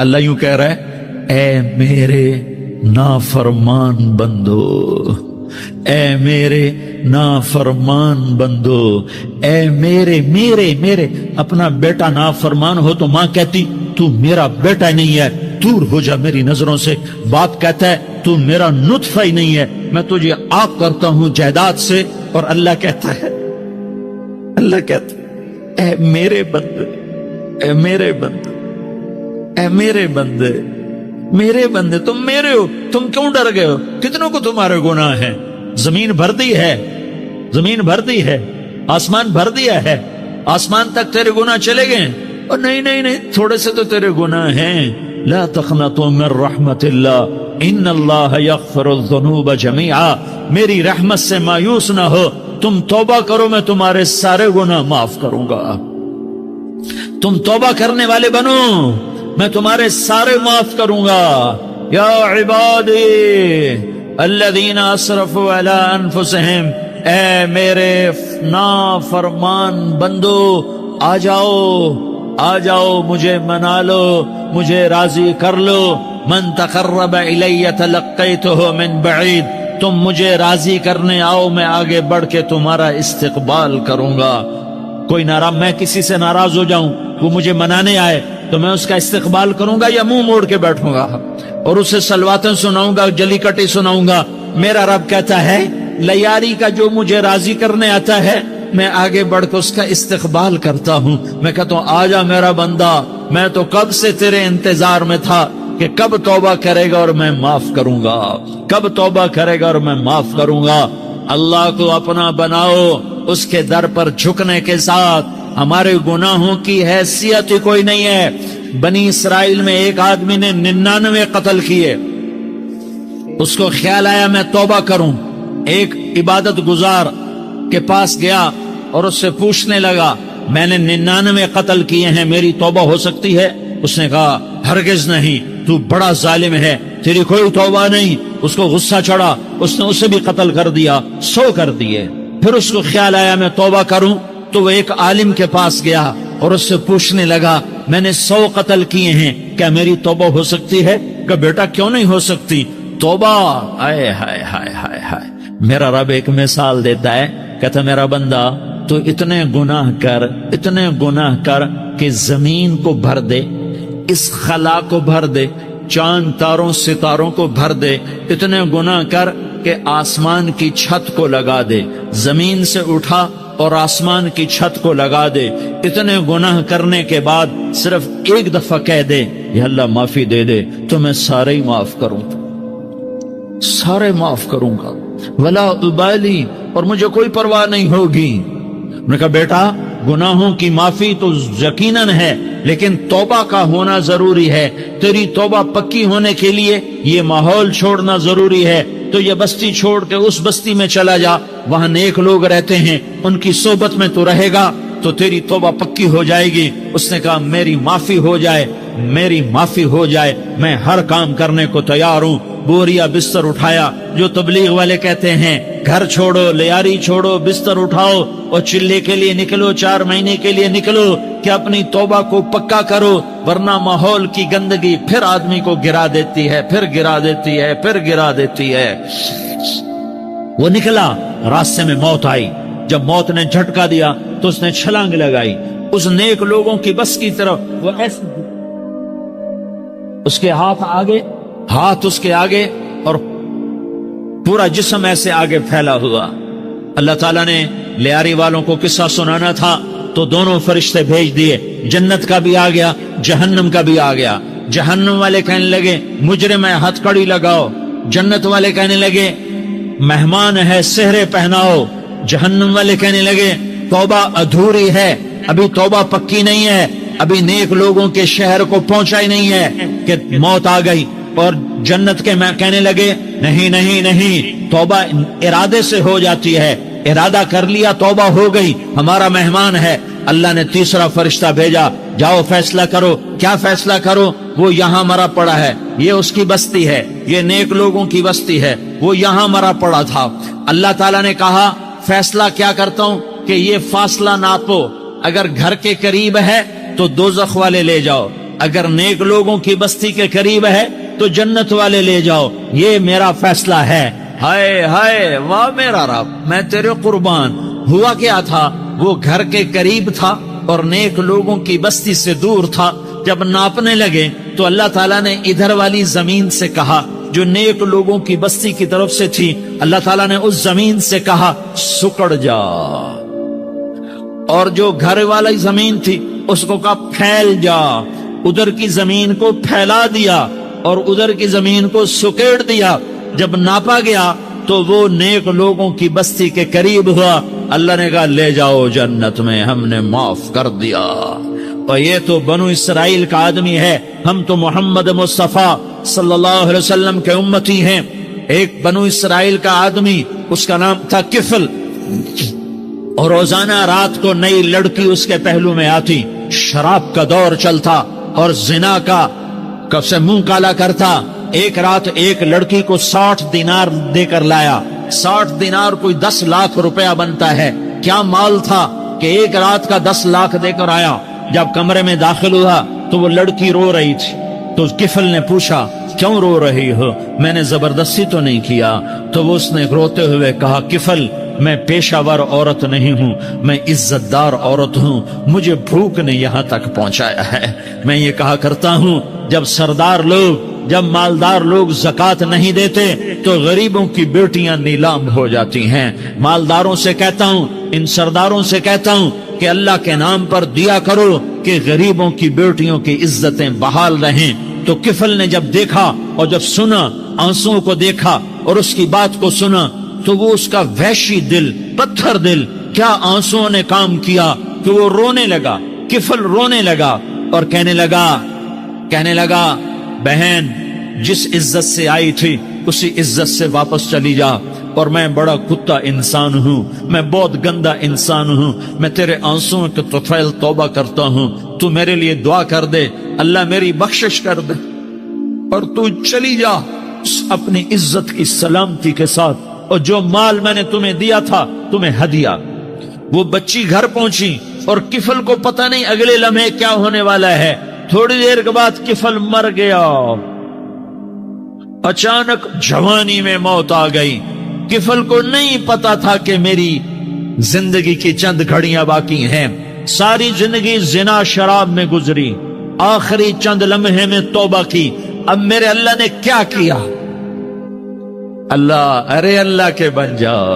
اللہ یوں کہہ رہا ہے، اے میرے نافرمان بندو، اے میرے نافرمان بندو، اے میرے میرے میرے اپنا بیٹا نافرمان ہو تو ماں کہتی تو میرا بیٹا نہیں ہے، دور ہو جا میری نظروں سے۔ باپ کہتا ہے تو میرا نطفہ ہی نہیں ہے، میں تجھے آگ کرتا ہوں جائیداد سے۔ اور اللہ کہتا ہے اے میرے بندے، اے میرے بندے، اے میرے بندے، میرے بندے تم میرے ہو، تم کیوں ڈر گئے ہو؟ کتنوں کو تمہارے گناہ ہیں؟ زمین بھر دی ہے، زمین بھر دی ہے، آسمان بھر دیا ہے، آسمان تک تیرے گناہ چلے گئے ہیں؟ اور نہیں نہیں نہیں، تھوڑے سے تو تیرے گناہ ہیں۔ لا تقنطوا من رحمت اللہ ان اللہ یغفر الذنوب جميعا، میری رحمت سے مایوس نہ ہو، تم توبہ کرو، میں تمہارے سارے گناہ معاف کروں گا۔ تم توبہ کرنے والے بنو، میں تمہارے سارے معاف کروں گا۔ یا عبادی الذین اسرفوا علی انفسہم، اے میرے نافرمان بندو آ جاؤ، آ جاؤ، مجھے منا لو، مجھے راضی کر لو۔ من تقرب الی تلقیتہ من بعید، تم مجھے راضی کرنے آؤ، میں آگے بڑھ کے تمہارا استقبال کروں گا۔ کوئی ناراض، میں کسی سے ناراض ہو جاؤں، وہ مجھے منانے آئے تو میں اس کا استقبال کروں گا یا منہ موڑ کے بیٹھوں گا اور اسے سلواتیں سناؤں گا، جلی کٹی سناؤں گا؟ میرا رب کہتا ہے لیاری کا جو مجھے راضی کرنے آتا ہے میں آگے بڑھ کے اس کا استقبال کرتا ہوں۔ میں کہتا ہوں آ جا میرا بندہ، میں تو کب سے تیرے انتظار میں تھا کہ کب توبہ کرے گا اور میں معاف کروں گا، کب توبہ کرے گا اور میں معاف کروں گا۔ اللہ کو اپنا بناؤ، اس کے در پر جھکنے کے ساتھ ہمارے گناہوں کی حیثیت ہی کوئی نہیں ہے۔ بنی اسرائیل میں ایک آدمی نے 99 قتل کیے، اس کو خیال آیا میں توبہ کروں، ایک عبادت گزار کے پاس گیا اور اس سے پوچھنے لگا میں نے 99 قتل کیے ہیں، میری توبہ ہو سکتی ہے؟ اس نے کہا ہرگز نہیں، تو بڑا ظالم ہے، تیری کوئی توبہ نہیں۔ اس کو غصہ چڑھا، اس نے اسے بھی قتل کر دیا، 100 کر دیے۔ پھر اس کو خیال آیا میں توبہ کروں، تو وہ ایک عالم کے پاس گیا اور اس سے پوچھنے لگا میں نے 100 قتل کیے ہیں، کیا میری توبہ ہو سکتی ہے؟ کہ بیٹا کیوں نہیں ہو سکتی توبہ؟ آئے ہائے ہائے ہائے ہائے۔ میرا رب ایک مثال دیتا ہے، کہتا میرا بندہ تو اتنے گناہ کر، اتنے گناہ کر کہ زمین کو بھر دے، اس خلا کو بھر دے، چاند تاروں ستاروں کو بھر دے، اتنے گناہ کر کہ آسمان کی چھت کو لگا دے، زمین سے اٹھا اور آسمان کی چھت کو لگا دے۔ اتنے گناہ کرنے کے بعد صرف ایک دفعہ کہہ دے یا اللہ معافی دے دے تو میں سارے ہی معاف کروں، سارے معاف کروں گا، ولا ابالی، اور مجھے کوئی پرواہ نہیں ہوگی۔ میں نے کہا بیٹا گناہوں کی معافی تو یقیناً ہے لیکن توبہ کا ہونا ضروری ہے، تیری توبہ پکی ہونے کے لیے یہ ماحول چھوڑنا ضروری ہے۔ تو یہ بستی چھوڑ کے اس بستی میں چلا جا، وہاں نیک لوگ رہتے ہیں، ان کی صحبت میں تو رہے گا تو تیری توبہ پکی ہو جائے گی۔ اس نے کہا میری معافی ہو جائے، میری معافی ہو جائے، میں ہر کام کرنے کو تیار ہوں۔ بوریا بستر اٹھایا، جو تبلیغ والے کہتے ہیں گھر چھوڑو، لیاری چھوڑو، بستر اٹھاؤ اور چلے کے لیے نکلو، 4 مہینے کے لیے نکلو کہ اپنی توبہ کو پکا کرو، ورنہ ماحول کی گندگی پھر آدمی کو گرا دیتی ہے، پھر گرا دیتی ہے، پھر گرا دیتی ہے۔ وہ نکلا، راستے میں موت آئی، جب موت نے جھٹکا دیا تو اس نے چھلانگ لگائی اس نیک لوگوں کی بس کی طرف، وہ ایسے اس کے ہاتھ آگے، ہاتھ اس کے آگے اور پورا جسم ایسے آگے پھیلا ہوا۔ اللہ تعالیٰ نے لیاری والوں کو قصہ سنانا تھا تو دونوں فرشتے بھیج دیے، جنت کا بھی آ گیا، جہنم کا بھی آ گیا۔ جہنم والے کہنے لگے مجرم ہے، ہتھ کڑی لگاؤ۔ جنت والے کہنے لگے مہمان ہے، سہرے پہناؤ۔ جہنم والے کہنے لگے توبہ ادھوری ہے، ابھی توبہ پکی نہیں ہے، ابھی نیک لوگوں کے شہر کو پہنچا ہی نہیں ہے کہ موت آ گئی۔ اور جنت کے میں کہنے لگے نہیں نہیں نہیں، توبہ ارادے سے ہو جاتی ہے، ارادہ کر لیا توبہ ہو گئی، ہمارا مہمان ہے۔ اللہ نے تیسرا فرشتہ بھیجا، جاؤ فیصلہ کرو۔ کیا فیصلہ کرو؟ وہ یہاں مرا پڑا ہے، یہ اس کی بستی ہے، یہ نیک لوگوں کی بستی ہے، وہ یہاں مرا پڑا تھا۔ اللہ تعالیٰ نے کہا فیصلہ کیا کرتا ہوں کہ یہ فاصلہ ناپو، اگر گھر کے قریب ہے تو دوزخ والے لے جاؤ، اگر نیک لوگوں کی بستی کے قریب ہے تو جنت والے لے جاؤ، یہ میرا فیصلہ ہے۔ ہائے ہائے واہ میرا رب، میں تیرے قربان۔ ہوا کیا تھا، وہ گھر کے قریب تھا اور نیک لوگوں کی بستی سے دور تھا۔ جب ناپنے لگے تو اللہ تعالیٰ نے ادھر والی زمین سے کہا جو نیک لوگوں کی بستی کی طرف سے تھی، اللہ تعالیٰ نے اس زمین سے کہا سکڑ جا، اور جو گھر والی زمین تھی اس کو کہا پھیل جا، ادھر کی زمین کو پھیلا دیا اور ادھر کی زمین کو سکیڑ دیا۔ جب ناپا گیا تو وہ نیک لوگوں کی بستی کے قریب ہوا، اللہ نے کہا لے جاؤ جنت میں، ہم نے معاف کر دیا۔ اور یہ تو بنو اسرائیل کا آدمی ہے، ہم تو محمد مصطفیٰ صلی اللہ علیہ وسلم کے امتی ہیں۔ ایک بنو اسرائیل کا آدمی، اس کا نام تھا کفل، اور روزانہ رات کو نئی لڑکی اس کے پہلو میں آتی، شراب کا دور چلتا اور زنا کا کب سے منہ کالا کرتا۔ ایک رات ایک لڑکی کو 60 دینار دے کر لایا۔ 60 دینار کوئی 10 لاکھ روپیہ بنتا ہے۔ کیا مال تھا کہ ایک رات کا 10 لاکھ دے کر آیا۔ جب کمرے میں داخل ہوا تو وہ لڑکی رو رہی تھی، تو کفل نے پوچھا کیوں رو رہی ہو، میں نے زبردستی تو نہیں کیا۔ تو وہ اس نے روتے ہوئے کہا کفل میں پیشہ ور عورت نہیں ہوں، میں عزت دار عورت ہوں، مجھے بھوک نے یہاں تک پہنچایا ہے۔ میں یہ کہا کرتا ہوں جب سردار لوگ، جب مالدار لوگ زکوٰۃ نہیں دیتے تو غریبوں کی بیٹیاں نیلام ہو جاتی ہیں۔ مالداروں سے کہتا ہوں، ان سرداروں سے کہتا ہوں کہ اللہ کے نام پر دیا کرو کہ غریبوں کی بیٹیوں کی عزتیں بحال رہیں۔ تو کفل نے جب دیکھا اور جب سنا، آنسوؤں کو دیکھا اور اس کی بات کو سنا، تو وہ اس کا وحشی دل، پتھر دل، کیا آنسوؤں نے کام کیا کہ وہ رونے لگا۔ کفل رونے لگا اور کہنے لگا بہن جس عزت سے آئی تھی اسی عزت سے واپس چلی جا، اور میں بڑا کتا انسان ہوں، میں بہت گندا انسان ہوں، میں تیرے آنسوؤں کے طفیل توبہ کرتا ہوں، تو میرے لیے دعا کر دے، اللہ میری بخشش کر دے، اور تو چلی جا اپنی عزت کی سلامتی کے ساتھ، اور جو مال میں نے تمہیں دیا تھا تمہیں ہدیہ۔ وہ بچی گھر پہنچی اور کفل کو پتہ نہیں اگلے لمحے کیا ہونے والا ہے۔ تھوڑی دیر کے بعد کفل مر گیا، اچانک جوانی میں موت آ گئی۔ کفل کو نہیں پتا تھا کہ میری زندگی کی چند گھڑیاں باقی ہیں، ساری زندگی زنا شراب میں گزری، آخری چند لمحے میں توبہ کی۔ اب میرے اللہ نے کیا کیا؟ اللہ، ارے اللہ کے بن جاؤ،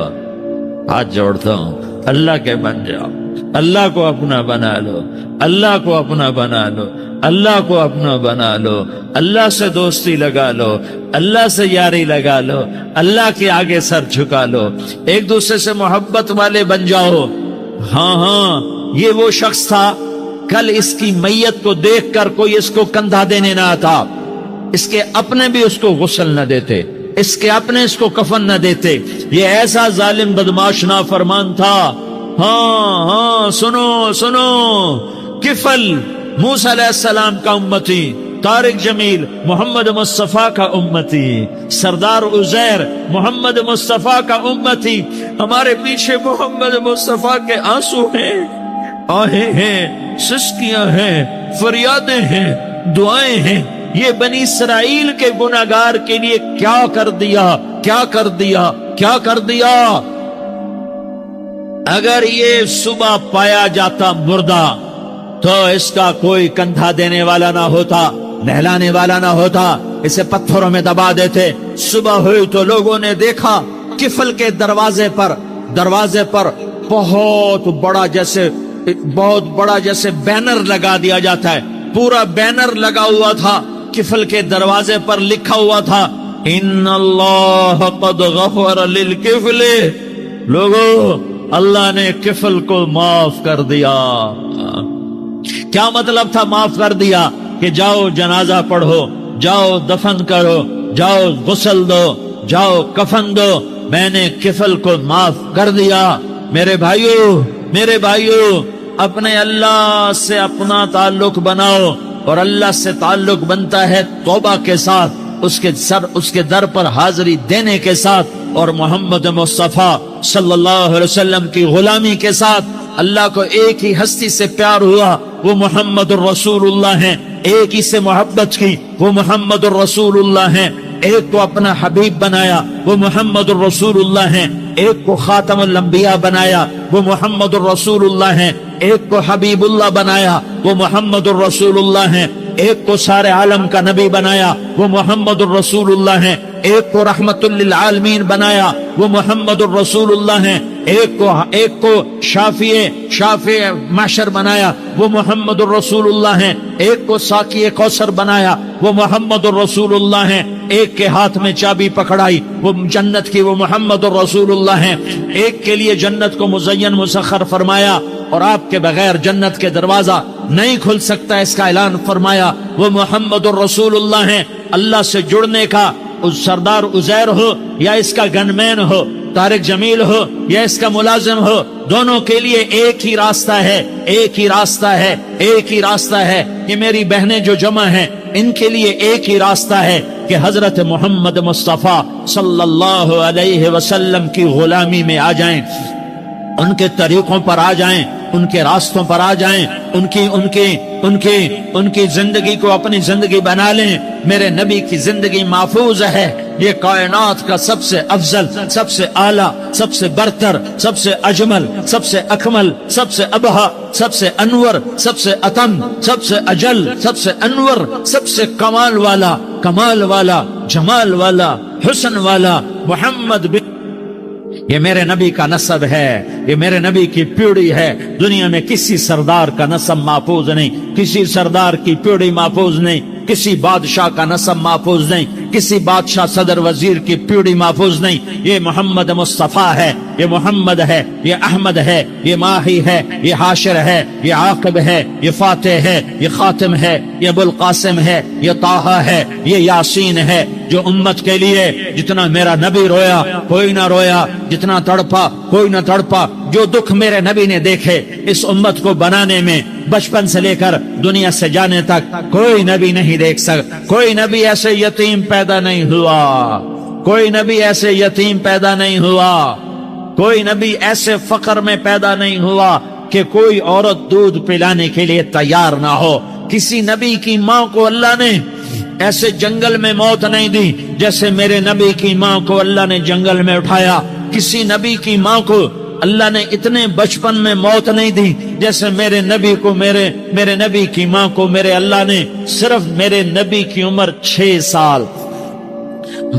ہاتھ جوڑتا ہوں، اللہ کے بن جاؤ، اللہ کو اپنا بنا لو، اللہ کو اپنا بنا لو، اللہ کو اپنا بنا لو، اللہ سے دوستی لگا لو، اللہ سے یاری لگا لو، اللہ کے آگے سر جھکا لو، ایک دوسرے سے محبت والے بن جاؤ۔ ہاں یہ وہ شخص تھا، کل اس کی میت کو دیکھ کر کوئی اس کو کندھا دینے نہ آتا، اس کے اپنے بھی اس کو غسل نہ دیتے، اس کے اپنے اس کو کفن نہ دیتے۔ یہ ایسا ظالم بدماش نافرمان تھا۔ ہاں سنو، کفل موسیٰ علیہ السلام کا امتی، طارق جمیل محمد مصطفیٰ کا امتی، سردار عزیر محمد مصطفیٰ کا امتی۔ ہمارے پیچھے محمد مصطفیٰ کے آنسو ہیں، آہیں ہیں، سسکیاں ہیں، فریادیں ہیں، دعائیں ہیں۔ یہ بنی اسرائیل کے گناہگار کے لیے کیا کر دیا۔ اگر یہ صبح پایا جاتا مردہ تو اس کا کوئی کندھا دینے والا نہ ہوتا، نہلانے والا نہ ہوتا، اسے پتھروں میں دبا دیتے۔ صبح ہوئی تو لوگوں نے دیکھا کفل کے دروازے پر بہت بڑا جیسے بینر لگا دیا جاتا ہے، پورا بینر لگا ہوا تھا، کفل کے دروازے پر لکھا ہوا تھا ان اللہ قد غفر للکفل، لوگوں اللہ نے کفل کو معاف کر دیا۔ کیا مطلب تھا معاف کر دیا؟ کہ جاؤ جنازہ پڑھو، جاؤ دفن کرو، جاؤ غسل دو، جاؤ کفن دو، میں نے کفل کو معاف کر دیا۔ میرے بھائیو اپنے اللہ سے اپنا تعلق بناؤ، اور اللہ سے تعلق بنتا ہے توبہ کے ساتھ، اس کے در پر حاضری دینے کے ساتھ، اور محمد مصطفیٰ صلی اللہ علیہ وسلم کی غلامی کے ساتھ۔ اللہ کو ایک ہی ہستی سے پیار ہوا، وہ محمد الرسول اللہ ہیں۔ ایک ہی سے محبت کی وہ محمد الرسول اللہ ہیں، ایک کو اپنا حبیب بنایا وہ محمد الرسول اللہ ہیں، ایک کو خاتم الانبیاء بنایا وہ محمد الرسول اللہ ہیں، ایک کو حبیب اللہ بنایا وہ محمد الرسول اللہ ہیں، ایک کو سارے عالم کا نبی بنایا وہ محمد الرسول اللہ ہیں، ایک کو رحمت للعالمین بنایا وہ محمد الرسول اللہ ہیں، ایک کو شافع محشر بنایا وہ محمد الرسول اللہ ہیں، ایک کو ساقی کوثر بنایا وہ محمد الرسول اللہ ہیں، ایک کے ہاتھ میں چابی پکڑائی وہ جنت کی وہ محمد الرسول اللہ ہیں، ایک کے لیے جنت کو مزین مسخر فرمایا اور آپ کے بغیر جنت کے دروازہ نہیں کھل سکتا اس کا اعلان فرمایا وہ محمد الرسول اللہ ہیں۔ اللہ سے جڑنے کا سردار عزیر ہو یا اس کا گن مین ہو، طارق جمیل ہو یا اس کا ملازم ہو، دونوں کے لیے ایک ہی راستہ ہے، ایک ہی راستہ ہے، ایک ہی راستہ ہے۔ یہ میری بہنیں جو جمع ہیں ان کے لیے ایک ہی راستہ ہے کہ حضرت محمد مصطفیٰ صلی اللہ علیہ وسلم کی غلامی میں آ جائیں، ان کے طریقوں پر آ جائیں، ان کے راستوں پر آ جائیں، ان کی زندگی کو اپنی زندگی بنا لیں۔ میرے نبی کی زندگی محفوظ ہے، یہ کائنات کا سب سے افضل، سب سے اعلیٰ، سب سے برتر، سب سے اجمل، سب سے اکمل، سب سے ابہا، سب سے انور، سب سے اتم، سب سے اجل، سب سے انور، سب سے کمال والا، جمال والا، حسن والا محمد بن، یہ میرے نبی کا نسب ہے، یہ میرے نبی کی پیڑھی ہے۔ دنیا میں کسی سردار کا نسب محفوظ نہیں، کسی سردار کی پیڑھی محفوظ نہیں، کسی بادشاہ کا نسب محفوظ نہیں، کسی بادشاہ صدر وزیر کی پیڑھی محفوظ نہیں۔ یہ محمد مصطفیٰ ہے، یہ محمد ہے، یہ احمد ہے، یہ ماہی ہے، یہ حاشر ہے، یہ عاقب ہے، یہ فاتح ہے، یہ خاتم ہے، یہ ابو القاسم ہے، یہ طٰہٰ ہے، یہ یاسین ہے۔ جو امت کے لیے جتنا میرا نبی رویا کوئی نہ رویا، جتنا تڑپا کوئی نہ تڑپا، جو دکھ میرے نبی نے دیکھے اس امت کو بنانے میں، بچپن سے لے کر دنیا سے جانے تک کوئی نبی نہیں دیکھ سکتا۔ کوئی نبی ایسے یتیم پیدا نہیں ہوا، کوئی نبی ایسے یتیم پیدا نہیں ہوا، کوئی نبی ایسے فقر میں پیدا نہیں ہوا کہ کوئی عورت دودھ پلانے کے لیے تیار نہ ہو۔ کسی نبی کی ماں کو اللہ نے ایسے جنگل میں موت نہیں دی جیسے میرے نبی کی ماں کو اللہ نے جنگل میں اٹھایا۔ کسی نبی کی ماں کو اللہ نے اتنے بچپن میں موت نہیں دی جیسے میرے نبی کو، میرے نبی کی ماں کو میرے اللہ نے صرف میرے نبی کی عمر 6 سال،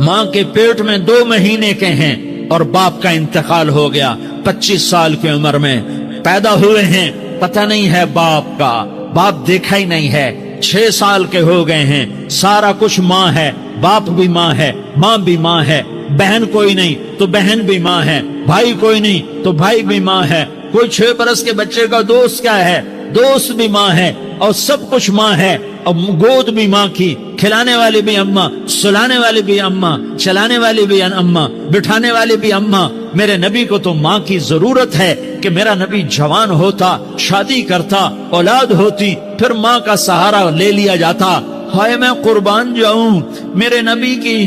ماں کے پیٹ میں 2 مہینے کے ہیں اور باپ کا انتقال ہو گیا 25 سال کی عمر میں پیدا ہوئے ہیں، پتہ نہیں ہے باپ کا، باپ دیکھا ہی نہیں ہے، 6 سال کے ہو گئے ہیں، سارا کچھ ماں ہے، باپ بھی ماں ہے، ماں بھی ماں ہے، بہن کوئی نہیں تو بہن بھی ماں ہے، بھائی کوئی نہیں تو بھائی بھی ماں ہے، کوئی 6 برس کے بچے کا دوست کیا ہے، دوست بھی ماں ہے، اور سب کچھ ماں ہے، اور گود بھی ماں کی، کھلانے والی بھی اماں، سلانے والی بھی اماں، چلانے والی بھی اماں، بٹھانے والی بھی اماں۔ میرے نبی کو تو ماں کی ضرورت ہے کہ میرا نبی جوان ہوتا، شادی کرتا، اولاد ہوتی، پھر ماں کا سہارا لے لیا جاتا۔ ہائے میں قربان جاؤں، میرے نبی کی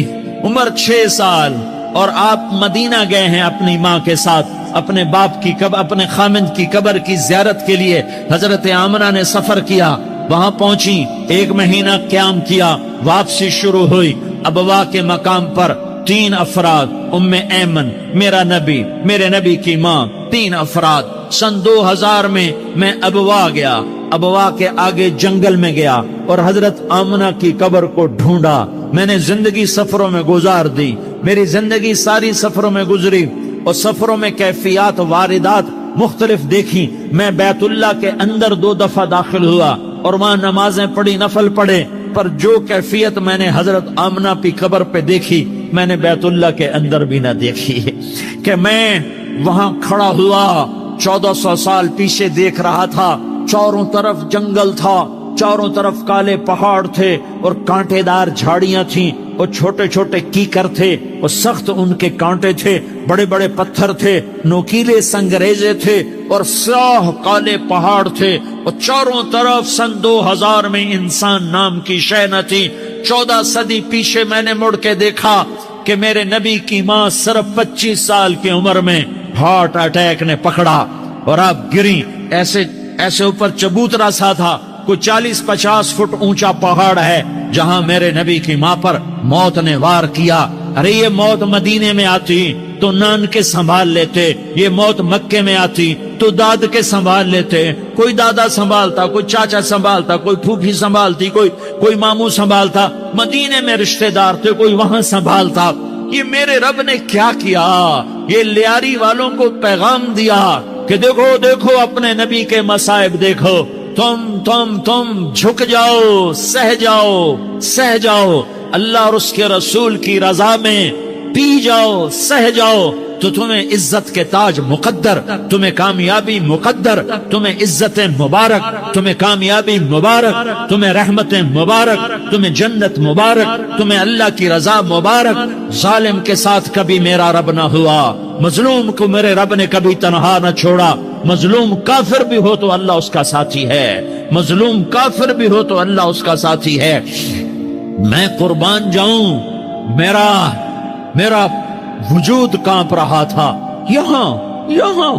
عمر 6 سال اور آپ مدینہ گئے ہیں اپنی ماں کے ساتھ، اپنے باپ کی اپنے خامند کی قبر کی زیارت کے لیے حضرت آمنہ نے سفر کیا، وہاں پہنچی، 1 مہینہ قیام کیا، واپسی شروع ہوئی۔ ابوا کے مقام پر 3 افراد، ام ایمن، میرا نبی، میرے نبی کی ماں، 3 افراد۔ سن 2000 میں ابوا گیا، ابوا کے آگے جنگل میں گیا اور حضرت آمنہ کی قبر کو ڈھونڈا۔ میں نے زندگی سفروں میں گزار دی، میری زندگی ساری سفروں میں گزری اور سفروں میں کیفیات واردات مختلف دیکھی۔ میں بیت اللہ کے اندر 2 دفعہ داخل ہوا اور وہاں نمازیں پڑھی، نفل پڑھے، پر جو کیفیت میں نے حضرت آمنہ کی قبر پہ دیکھی میں نے بیت اللہ کے اندر بھی نہ دیکھی، کہ میں وہاں کھڑا ہوا 1400 سال پیچھے دیکھ رہا تھا، چاروں طرف جنگل تھا، چاروں طرف کالے پہاڑ تھے اور کانٹے دار جھاڑیاں تھیں اور چھوٹے چھوٹے کیکر تھے اور سخت ان کے کانٹے تھے، بڑے بڑے پتھر تھے، نوکیلے سنگریزے تھے اور سیاہ کالے پہاڑ تھے اور چاروں طرف سن 2000 میں انسان نام کی شے نہ تھی۔ 14 صدی پیچھے میں نے مڑ کے دیکھا کہ میرے نبی کی ماں صرف 25 سال کی عمر میں ہارٹ اٹیک نے پکڑا اور آپ گری، ایسے اوپر چبوترا سا تھا کوئی 40-50 فٹ اونچا پہاڑ ہے جہاں میرے نبی کی ماں پر موت نے وار کیا. ارے یہ موت مدینے میں آتی تو نان کے سنبھال لیتے، یہ موت مکے میں آتی تو داد کے سنبھال لیتے. کوئی دادا سنبھالتا، کوئی چاچا سنبھالتا، کوئی پھوپھی سنبھالتی، کوئی ماموں سنبھالتا. مدینے میں رشتہ دار تھے، کوئی وہاں سنبھالتا. یہ میرے رب نے کیا کیا؟ یہ لیاری والوں کو پیغام دیا کہ دیکھو دیکھو اپنے نبی کے مصائب دیکھو. تم جھک جاؤ، سہ جاؤ اللہ اور اس کے رسول کی رضا میں، پی جاؤ، سہ جاؤ تو تمہیں عزت کے تاج مقدر، تمہیں کامیابی مقدر، تمہیں عزت مبارک، تمہیں کامیابی مبارک، تمہیں رحمت مبارک، تمہیں جنت مبارک، تمہیں اللہ کی رضا مبارک. ظالم کے ساتھ کبھی میرا رب نہ ہوا، مظلوم کو میرے رب نے کبھی تنہا نہ چھوڑا. مظلوم کافر بھی ہو تو اللہ اس کا ساتھی ہے، مظلوم کافر بھی ہو تو اللہ اس کا ساتھی ہے. میں قربان جاؤں، میرا وجود کانپ رہا تھا. یہاں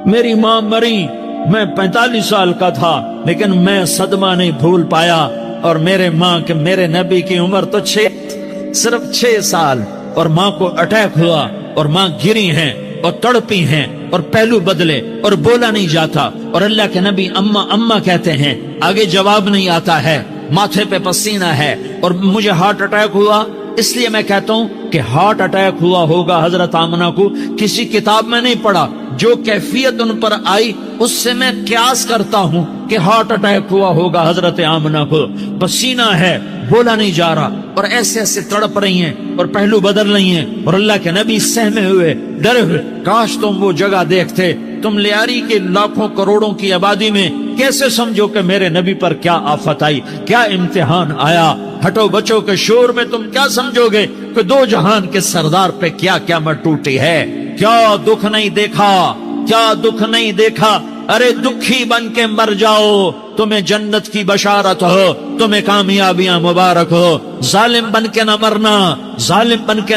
میری ماں مری، میں 45 سال کا تھا لیکن میں صدمہ نہیں بھول پایا. اور میرے نبی کی عمر تو صرف 6 سال، اور ماں کو اٹیک ہوا اور ماں گری ہیں اور تڑپی ہیں اور پہلو بدلے اور بولا نہیں جاتا. اور اللہ کے نبی اماں کہتے ہیں، آگے جواب نہیں آتا ہے، ماتھے پہ پسینہ ہے. اور مجھے ہارٹ اٹیک ہوا، اس لیے میں کہتا ہوں کہ ہارٹ اٹیک ہوا ہوگا حضرت آمنہ کو، کسی کتاب میں نہیں پڑھا. جو کیفیت ان پر آئی اس سے میں قیاس کرتا ہوں کہ ہارٹ اٹیک ہوا ہوگا حضرت آمنہ کو. پسینہ ہے، بولا نہیں جا رہا، اور ایسے تڑپ رہی ہیں اور پہلو بدل رہی ہیں. اور اللہ کے نبی سہمے ہوئے، ڈرے ہوئے. کاش تم وہ جگہ دیکھتے. تم لیاری کے لاکھوں کروڑوں کی آبادی میں کیسے سمجھو کہ میرے نبی پر کیا آفت آئی، کیا امتحان آیا. ہٹو بچوں کے شور میں تم کیا سمجھو گے کہ 2 جہان کے سردار پہ کیا قیامت ٹوٹی ہے. کیا دکھ نہیں دیکھا، کیا دکھ نہیں دیکھا. ارے دکھی بن کے مر جاؤ، تمہیں جنت کی بشارت ہو، تمہیں کامیابیاں مبارک ہو. ظالم بن کے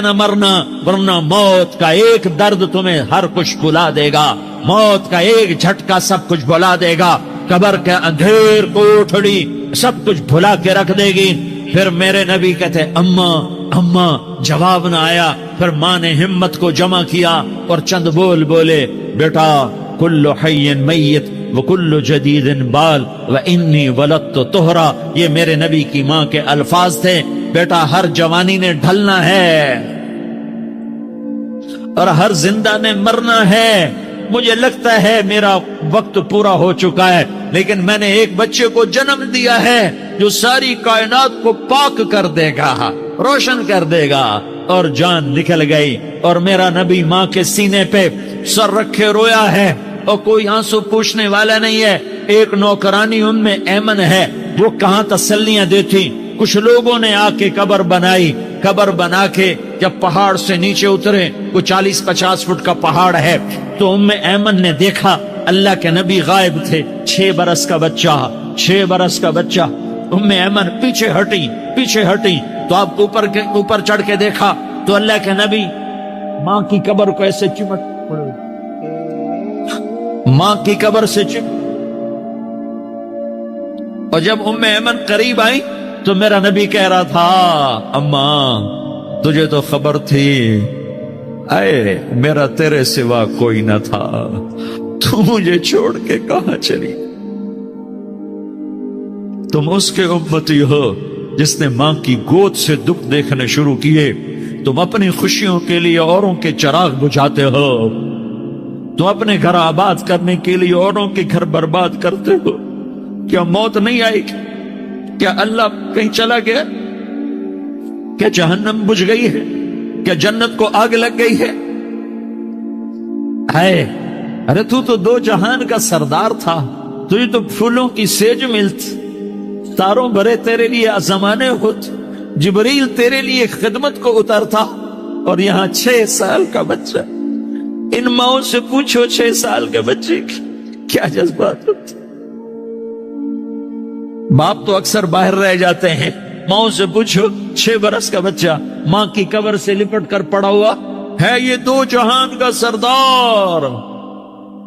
نہ مرنا، ورنہ موت کا ایک درد تمہیں ہر کچھ بھلا دے گا، موت کا ایک جھٹکا سب کچھ بھلا دے گا. قبر کے اندھیر کوٹھڑی سب کچھ بھلا کے رکھ دے گی. پھر میرے نبی کہتے اماں، جواب نہ آیا. پھر ماں نے ہمت کو جمع کیا اور چند بولے، بیٹا کل حی میت وکل جدید بال وانی ولدت طہرا. یہ میرے نبی کی ماں کے الفاظ تھے. بیٹا ہر جوانی نے ڈھلنا ہے اور ہر زندہ نے مرنا ہے. مجھے لگتا ہے میرا وقت پورا ہو چکا ہے، لیکن میں نے ایک بچے کو جنم دیا ہے جو ساری کائنات کو پاک کر دے گا، روشن کر دے گا. اور جان نکل گئی اور میرا نبی ماں کے سینے پہ سر رکھے رویا ہے اور کوئی آنسو پوچھنے والا نہیں ہے. ایک نوکرانی ان میں ایمن ہے، وہ کہاں تسلیاں دیتی. کچھ لوگوں نے آ کے قبر بنا کے جب پہاڑ سے نیچے اترے، کوئی 40-50 فٹ کا پہاڑ ہے، تو ایمن نے دیکھا اللہ کے نبی غائب تھے. 6 برس کا بچہ. ایمن پیچھے ہٹی تو آپ اوپر چڑھ کے دیکھا تو اللہ کے نبی ماں کی قبر کو ایسے چمٹ پڑے، ماں کی قبر سے اور جب ایمن قریب آئی تو میرا نبی کہہ رہا تھا، اماں تجھے تو خبر تھی، اے میرا تیرے سوا کوئی نہ تھا، تو مجھے چھوڑ کے کہاں چلی. تم اس کے امتی ہو جس نے ماں کی گود سے دکھ دیکھنے شروع کیے. تم اپنی خوشیوں کے لیے اوروں کے چراغ بجھاتے ہو، تم اپنے گھر آباد کرنے کے لیے اوروں کے گھر برباد کرتے ہو. کیا موت نہیں آئی؟ کیا اللہ کہیں چلا گیا؟ کیا جہنم بجھ گئی ہے؟ کیا جنت کو آگ لگ گئی ہے؟ ارے تو 2 جہان کا سردار تھا، تجھے تو پھولوں کی سیج ملتی، تاروں بھرے تیرے لیے زمانے ہوتے، جبریل تیرے لیے خدمت کو اترتا، اور یہاں 6 سال کا بچہ. ان ماؤں سے پوچھو 6 سال کے بچے کی کیا جذبات ہوتے. باپ تو اکثر باہر رہ جاتے ہیں. ماؤں سے پوچھو 6 برس کا بچہ ماں کی قبر سے لپٹ کر پڑا ہوا ہے. یہ 2 جہان کا سردار،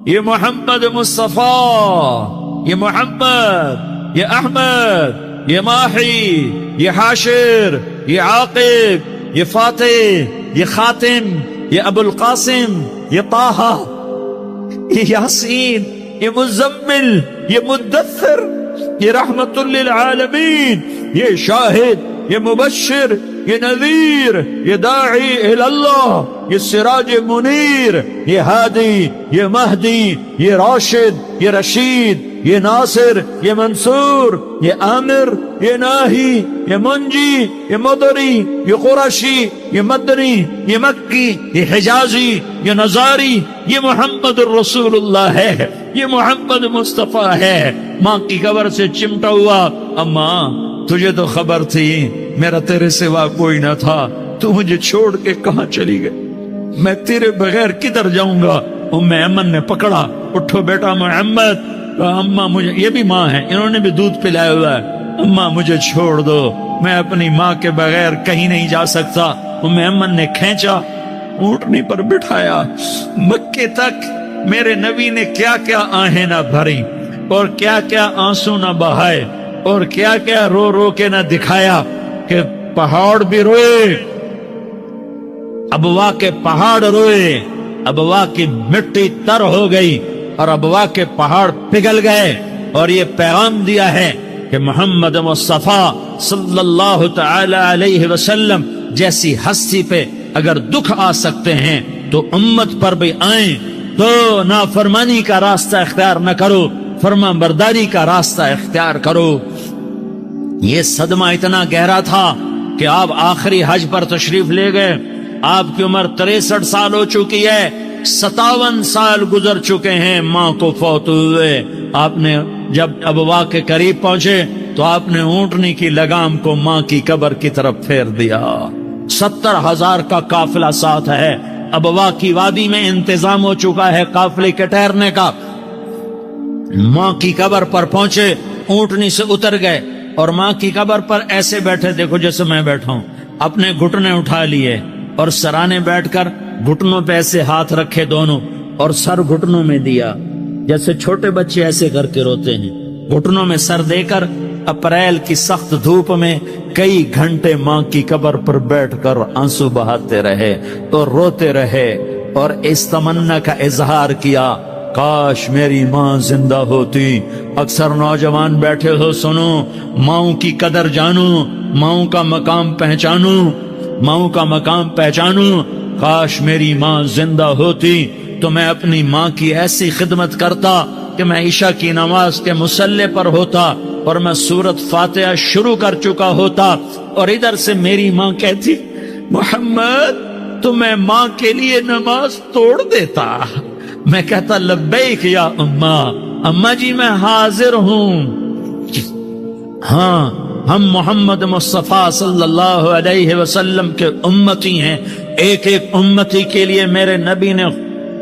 یہ محمد مصطفیٰ، یہ محمد یہ احمد، یہ ماہی، یہ حاشر، یہ عاقب، یہ فاتح، یہ خاتم، یہ ابو القاسم، یہ طہ، یہ یاسین، یہ مزمل، یہ مدثر، یہ رحمت للعالمین، یہ شاہد، یہ مبشر، یہ نذیر، یہ داعی اللہ، یہ سراج منیر، یہ ہادی، یہ مہدی، یہ راشد، یہ رشید، یہ ناصر، یہ منصور، یہ عامر، یہ ناہی، یہ منجی، یہ مدری، یہ قرشی، یہ مدنی، یہ مکی، یہ حجازی، یہ نظاری، یہ محمد الرسول اللہ ہے، یہ محمد مصطفیٰ ہے۔ ماں کی قبر سے چمٹا ہوا، اماں تجھے تو خبر تھی میرا تیرے سوا کوئی نہ تھا، تو مجھے چھوڑ کے کہاں چلی گئی، میں تیرے بغیر کدھر جاؤں گا؟ ام ایمن نے پکڑا، اٹھو بیٹا محمد۔ اماں مجھے، یہ بھی ماں ہے، انہوں نے بھی دودھ پلایا ہوا ہے، اماں مجھے چھوڑ دو، میں اپنی ماں کے بغیر کہیں نہیں جا سکتا۔ ام ایمن نے کھینچا، اونٹنی پر بٹھایا، مکے تک میرے نبی نے کیا کیا آہیں نہ بھری اور کیا کیا آنسو نہ بہائے اور کیا کیا رو رو کے نہ دکھایا کہ پہاڑ بھی روئے، ابوا کے پہاڑ روئے، ابوا کی مٹی تر ہو گئی اور ابوا کے پہاڑ پگھل گئے، اور یہ پیغام دیا ہے کہ محمد مصطفیٰ صلی اللہ تعالی علیہ وسلم جیسی ہستی پہ اگر دکھ آ سکتے ہیں تو امت پر بھی آئیں، تو نافرمانی کا راستہ اختیار نہ کرو، فرما برداری کا راستہ اختیار کرو۔ یہ صدمہ اتنا گہرا تھا کہ آپ آخری حج پر تشریف لے گئے، آپ کی عمر 63 سال ہو چکی ہے، 57 سال گزر چکے ہیں ماں کو فوت ہوئے۔ آپ نے جب ابوا کے قریب پہنچے تو آپ نے اونٹنی کی لگام کو ماں کی قبر کی طرف پھیر دیا۔ 70,000 کا قافلہ ساتھ ہے، ابوا کی وادی میں انتظام ہو چکا ہے قافلے کے ٹھہرنے کا۔ ماں کی قبر پر پہنچے، اونٹنی سے اتر گئے اور ماں کی قبر پر ایسے بیٹھے، دیکھو جیسے میں بیٹھا ہوں، اپنے گھٹنے اٹھا لیے اور سرانے بیٹھ کر گھٹنوں پہ ایسے ہاتھ رکھے دونوں اور سر گھٹنوں میں دیا، جیسے چھوٹے بچے ایسے کر کے روتے ہیں، گھٹنوں میں سر دے کر اپریل کی سخت دھوپ میں کئی گھنٹے ماں کی قبر پر بیٹھ کر آنسو بہاتے رہے اور روتے رہے اور اس تمنا کا اظہار کیا، کاش میری ماں زندہ ہوتی۔ اکثر نوجوان بیٹھے ہو، سنو، ماؤں کی قدر جانو، ماؤں کا مقام پہچانو، ماؤں کا مقام پہچانو۔ کاش میری ماں زندہ ہوتی تو میں اپنی ماں کی ایسی خدمت کرتا کہ میں عشاء کی نماز کے مصلی پر ہوتا اور میں سورت فاتحہ شروع کر چکا ہوتا، اور ادھر سے میری ماں کہتی محمد تو میں ماں کے لیے نماز توڑ دیتا، میں کہتا لبیک یا اماں، اماں جی میں حاضر ہوں۔ ہاں، ہم محمد مصطفیٰ صلی اللہ علیہ وسلم کے امتی ہیں، ایک ایک امتی کے لیے میرے نبی نے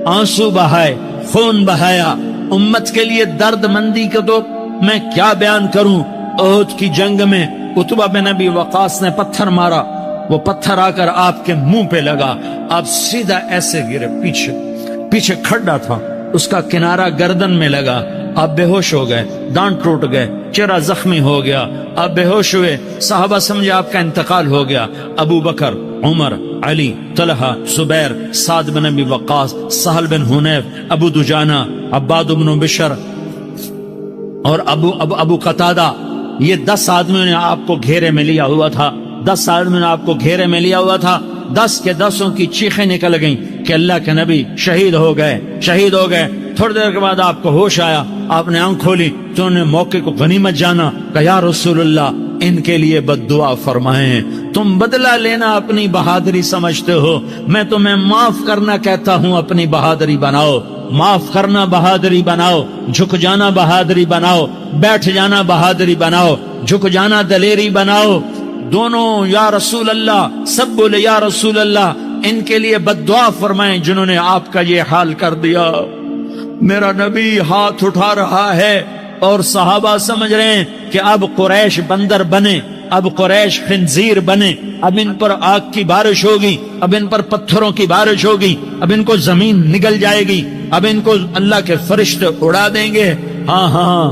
آنسو بہائے، خون بہایا، امت کے لیے درد مندی کا تو میں کیا بیان کروں۔ احد کی جنگ میں عتبہ بن ابی وقاص نے پتھر مارا، وہ پتھر آ کر آپ کے منہ پہ لگا، آپ سیدھا ایسے گرے، پیچھے کھڈا تھا، اس کا کنارہ گردن میں لگا، آپ بے ہوش ہو گئے، دانت ٹوٹ گئے، چہرہ زخمی ہو گیا، آپ بے ہوش ہوئے، صحابہ سمجھے آپ کا انتقال ہو گیا۔ ابو بکر، عمر، علی، طلحہ، زبیر، سعد بن ابی وقاص، سہل بن حنیف، ابو دجانہ، عباد بن بشر اور ابو قتادہ، یہ 10 آدمیوں نے آپ کو گھیرے میں لیا ہوا تھا، 10 آدمیوں نے آپ کو گھیرے میں لیا ہوا تھا۔ 10 کے 10 کی چیخیں نکل گئیں کہ اللہ کے نبی شہید ہو گئے۔ تھوڑی دیر کے بعد آپ کو ہوش آیا، آپ نے آنکھ کھولی تو انہوں نے موقع کو غنیمت جانا کہ یا رسول اللہ ان کے لیے بد دعا فرمائیں، تم بدلہ لینا اپنی بہادری سمجھتے ہو، میں تمہیں معاف کرنا کہتا ہوں، اپنی بہادری بناؤ، معاف کرنا بہادری بناؤ، جھک جانا بہادری بناؤ، بیٹھ جانا بہادری بناؤ، جھک جانا دلیری بناؤ۔ دونوں یا رسول اللہ، سب بولے یا رسول اللہ، ان کے لیے بد دعا فرمائیں جنہوں نے آپ کا یہ حال کر دیا۔ میرا نبی ہاتھ اٹھا رہا ہے اور صحابہ سمجھ رہے ہیں کہ اب قریش بندر بنے، اب قریش خنزیر بنے، اب ان پر آگ کی بارش ہوگی، اب ان پر پتھروں کی بارش ہوگی، اب ان کو زمین نگل جائے گی، اب ان کو اللہ کے فرشتے اڑا دیں گے۔ ہاں ہاں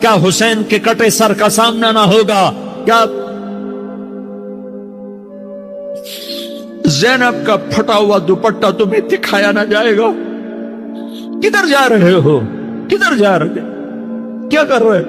کیا حسین کے کٹے سر کا سامنا نہ ہوگا؟ کیا زینب کا پھٹا ہوا دوپٹہ تمہیں دکھایا نہ جائے گا؟ کدھر جا رہے ہو؟ کدھر جا رہے؟ کیا کر رہے؟